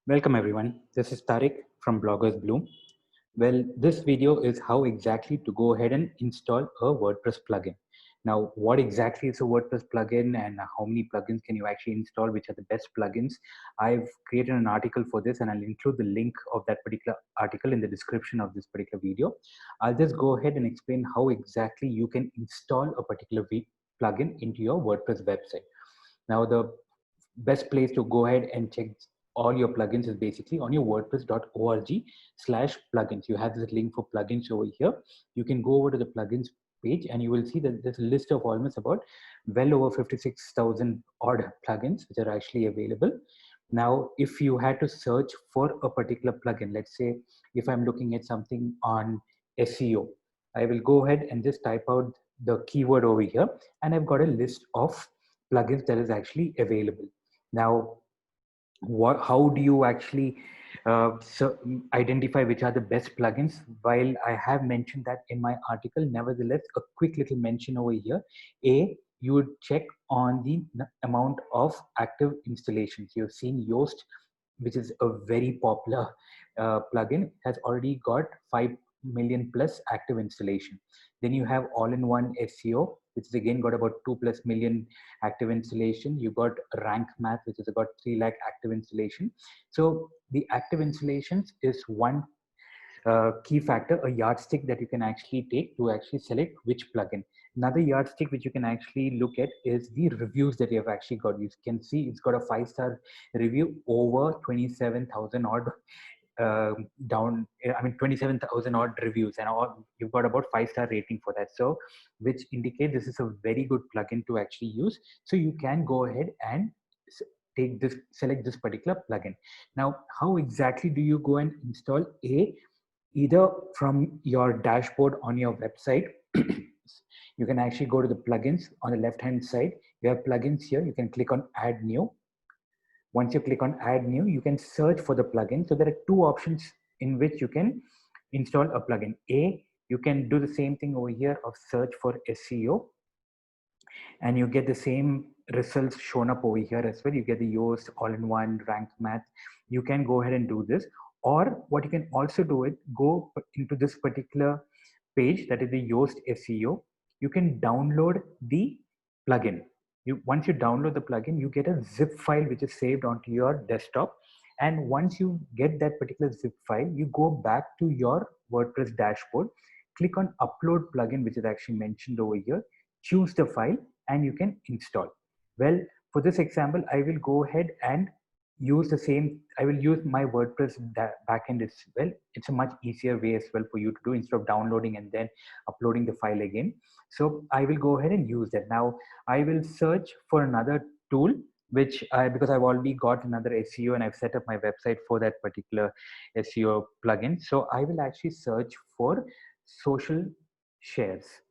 Welcome everyone. This is Tariq from Bloggers Bloom. Well, this video is how exactly to go ahead and install a WordPress plugin. Now, what exactly is a WordPress plugin and how many plugins can you actually install? Which are the best plugins? I've created an article for this and I'll include the link of that particular article in the description of this particular video. I'll just go ahead and explain how exactly you can install a particular plugin into your WordPress website. Now, the best place to go ahead and check all your plugins is basically on your wordpress.org/plugins. You have this link for plugins over here. You can go over to the plugins page and you will see that there's a list of almost about well over 56,000 odd plugins which are actually available. Now, if you had to search for a particular plugin, let's say if I'm looking at something on SEO, I will go ahead and just type out the keyword over here and I've got a list of plugins that is actually available. Now, how do you actually identify which are the best plugins? While I have mentioned that in my article, nevertheless, a quick little mention over here. You would check on the amount of active installations. You've seen Yoast, which is a very popular plugin, has already got 5 million plus active installation. Then you have all-in-one SEO, which is again got about 2+ million active installation. You got rank math, which is about 3 lakh active installation. So the active installations is one key factor, a yardstick that you can actually take to actually select which plugin. Another yardstick which you can actually look at is the reviews that you have actually got. You can see it's got a 5-star review, over 27,000 odd down, I mean 27,000 odd reviews, and all, you've got about 5-star rating for that, so which indicate this is a very good plugin to actually use. So you can go ahead and select this particular plugin. Now, how exactly do you go and install either from your dashboard on your website? You can actually go to the plugins on the left hand side. You have plugins here. You can click on add new. Once you click on add new, you can search for the plugin. So there are two options in which you can install a plugin. You can do the same thing over here of search for SEO, and you get the same results shown up over here as well. You get the Yoast, all-in-one, rank math. You can go ahead and do this. Or what you can also do is go into this particular page, that is the Yoast SEO. You can download the plugin. Once you download the plugin, you get a zip file which is saved onto your desktop. And once you get that particular zip file, you go back to your WordPress dashboard, click on upload plugin, which is actually mentioned over here, choose the file, and you can install. Well, for this example, I will go ahead and use the same. I will use my WordPress backend as well. It's a much easier way as well for you to do, instead of downloading and then uploading the file again. So I will go ahead and use that. Now I will search for another tool, which because I've already got another SEO and I've set up my website for that particular SEO plugin. So I will actually search for social shares.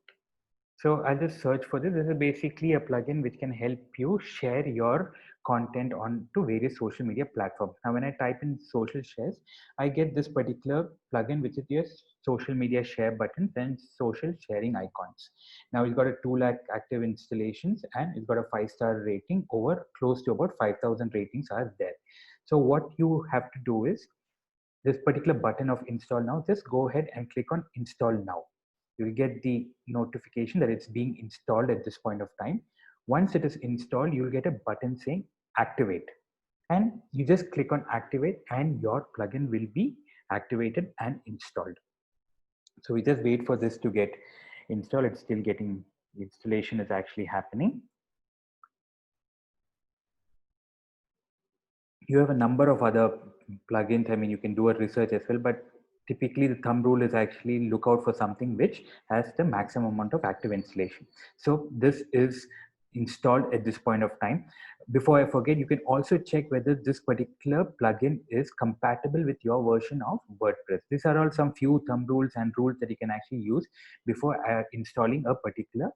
So I'll just search for this. This is basically a plugin which can help you share your content on to various social media platforms. Now, when I type in social shares, I get this particular plugin, which is your social media share button, then social sharing icons. Now it's got a 2 lakh active installations and it's got a 5-star rating, over close to about 5,000 ratings are there. So what you have to do is this particular button of install now, just go ahead and click on install now. You will get the notification that it's being installed at this point of time. Once it is installed, you'll get a button saying activate, and you just click on activate and your plugin will be activated and installed. So we just wait for this to get installed. It's still getting, installation is actually happening. You have a number of other plugins. I mean, you can do a research as well, but typically the thumb rule is actually look out for something which has the maximum amount of active installation. So this is installed at this point of time. Before I forget, you can also check whether this particular plugin is compatible with your version of WordPress. These are all some few thumb rules and rules that you can actually use before installing a particular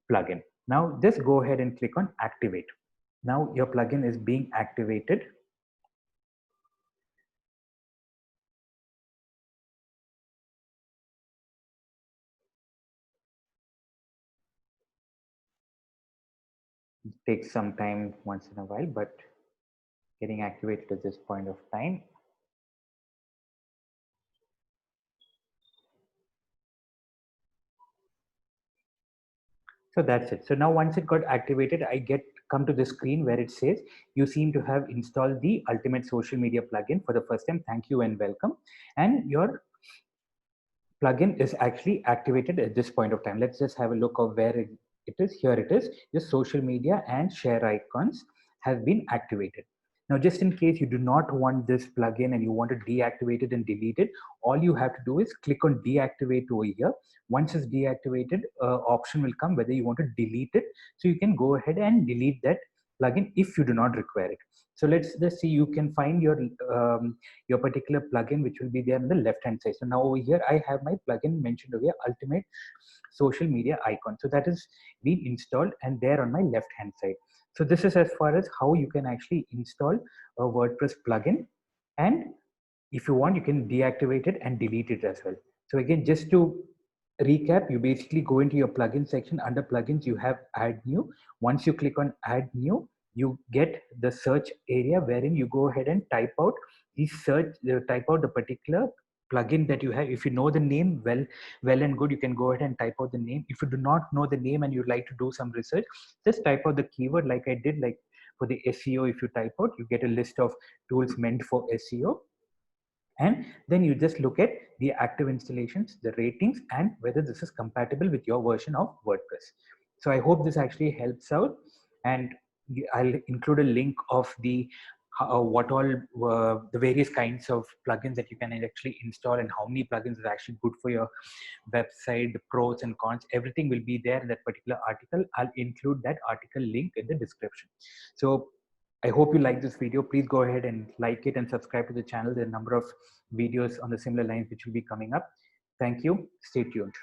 plugin. Now just go ahead and click on activate. Now your plugin is being activated. It takes some time once in a while, but getting activated at this point of time. So that's it. So now once it got activated, I come to the screen where it says you seem to have installed the Ultimate Social Media plugin for the first time. Thank you and welcome. And your plugin is actually activated at this point of time. Let's just have a look of where it is. Here it is. The social media and share icons have been activated. Now, just in case you do not want this plugin and you want to deactivate it and delete it, all you have to do is click on deactivate over here. Once it's deactivated, option will come whether you want to delete it. So you can go ahead and delete that plugin if you do not require it. So let's just see, you can find your particular plugin, which will be there on the left hand side. So now over here, I have my plugin mentioned over here, Ultimate Social Media Icon. So that is being installed and there on my left hand side. So this is as far as how you can actually install a WordPress plugin. And if you want, you can deactivate it and delete it as well. So again, just to recap, you basically go into your plugin section. Under plugins, you have add new. Once you click on add new, you get the search area wherein you go ahead and type out type out the particular plugin that you have. If you know the name, well and good, you can go ahead and type out the name. If you do not know the name and you'd like to do some research, just type out the keyword like I did. Like for the SEO, if you type out, you get a list of tools meant for SEO. And then you just look at the active installations, the ratings, and whether this is compatible with your version of WordPress. So I hope this actually helps out, and I'll include a link of what all the various kinds of plugins that you can actually install and how many plugins is actually good for your website, the pros and cons. Everything will be there in that particular article. I'll include that article link in the description. So I hope you like this video. Please go ahead and like it and subscribe to the channel. There are a number of videos on the similar lines which will be coming up. Thank you. Stay tuned.